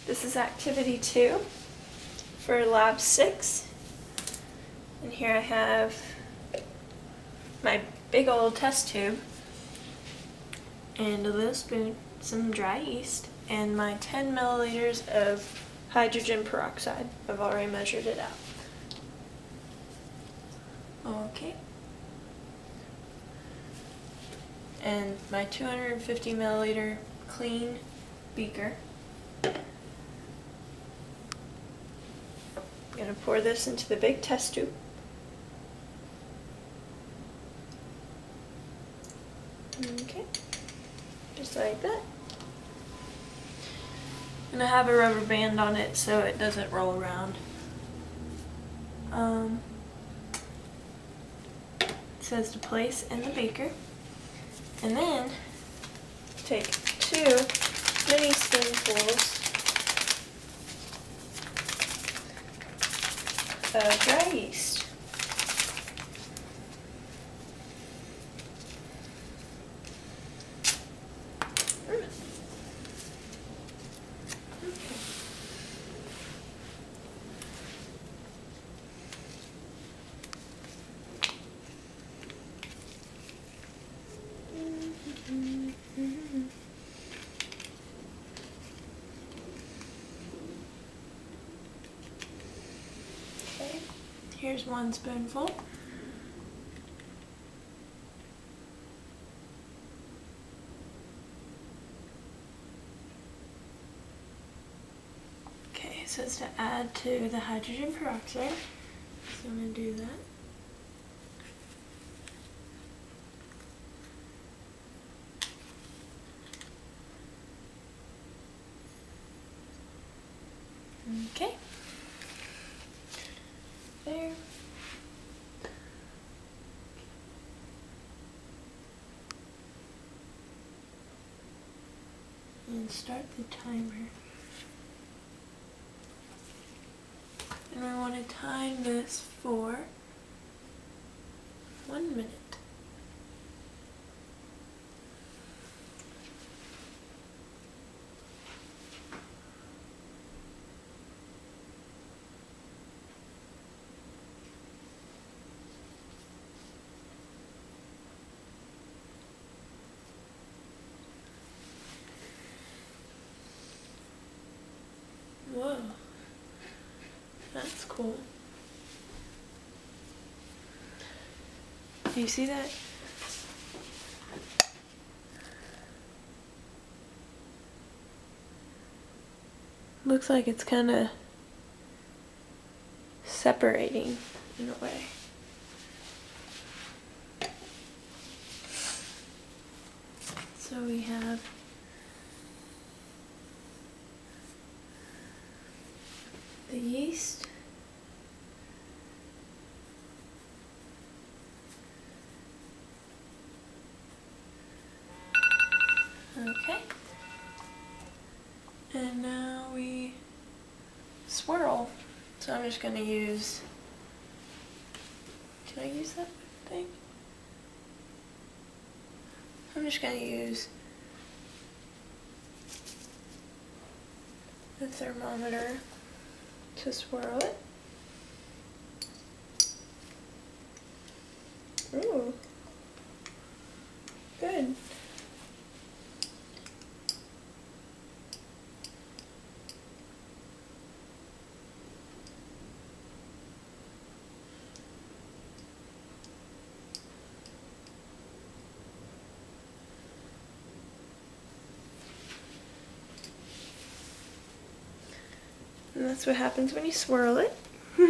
This is activity 2 for lab 6. And here I have my big old test tube and a little spoon, some dry yeast, and my 10 milliliters of hydrogen peroxide. I've already measured it out. Okay. And my 250 milliliter clean beaker. I'm going to pour this into the big test tube. Okay, just like that. And I have a rubber band on it so it doesn't roll around. It says to place in the beaker. And then take 2 mini spoonfuls of dry yeast. Okay, here's 1 spoonful. Okay, so it's to add to the hydrogen peroxide. So I'm going to do that. Okay. There. And start the timer. And I want to time this for 1 minute. Whoa, that's cool. Do you see that? Looks like it's kind of separating in a way. So we have the yeast, okay, and now we swirl. So I'm just going to use, can I use that thing? I'm just going to use the thermometer to swirl it. Ooh, good. And that's what happens when you swirl it. So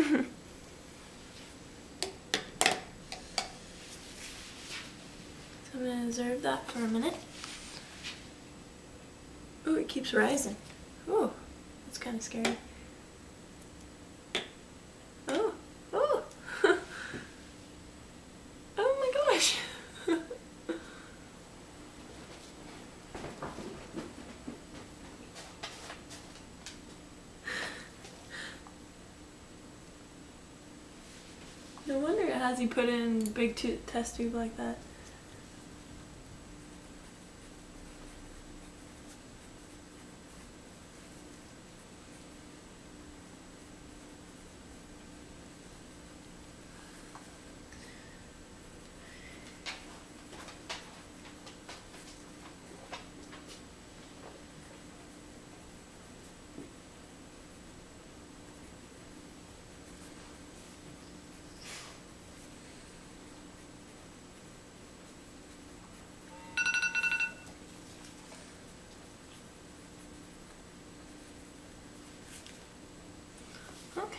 I'm going to observe that for a minute. Oh, it keeps rising. Oh, that's kind of scary. Oh, oh, oh my gosh. No wonder it has you put in a big test tube like that.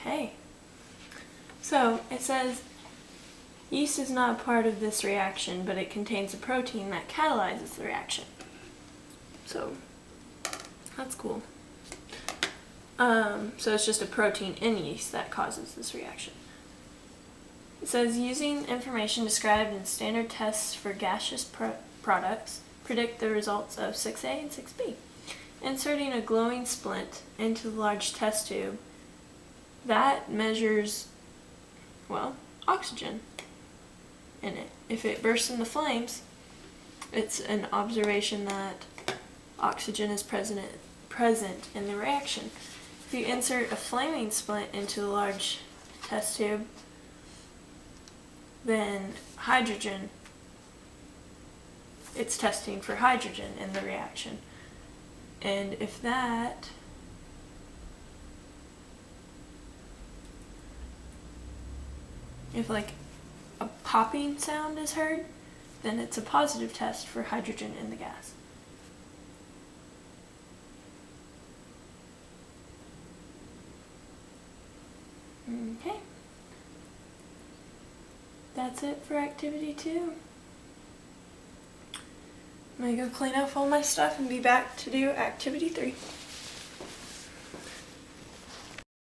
Okay. So it says yeast is not a part of this reaction, but it contains a protein that catalyzes the reaction. So that's cool. So it's just a protein in yeast that causes this reaction. It says using information described in standard tests for gaseous products, predict the results of 6A and 6B. Inserting a glowing splint into the large test tube that measures, well, oxygen in it. If it bursts into flames, it's an observation that oxygen is present in the reaction. If you insert a flaming splint into the large test tube, then hydrogen, it's testing for hydrogen in the reaction. And if like a popping sound is heard, then it's a positive test for hydrogen in the gas. Okay. That's it for activity 2. I'm gonna go clean up all my stuff and be back to do activity 3.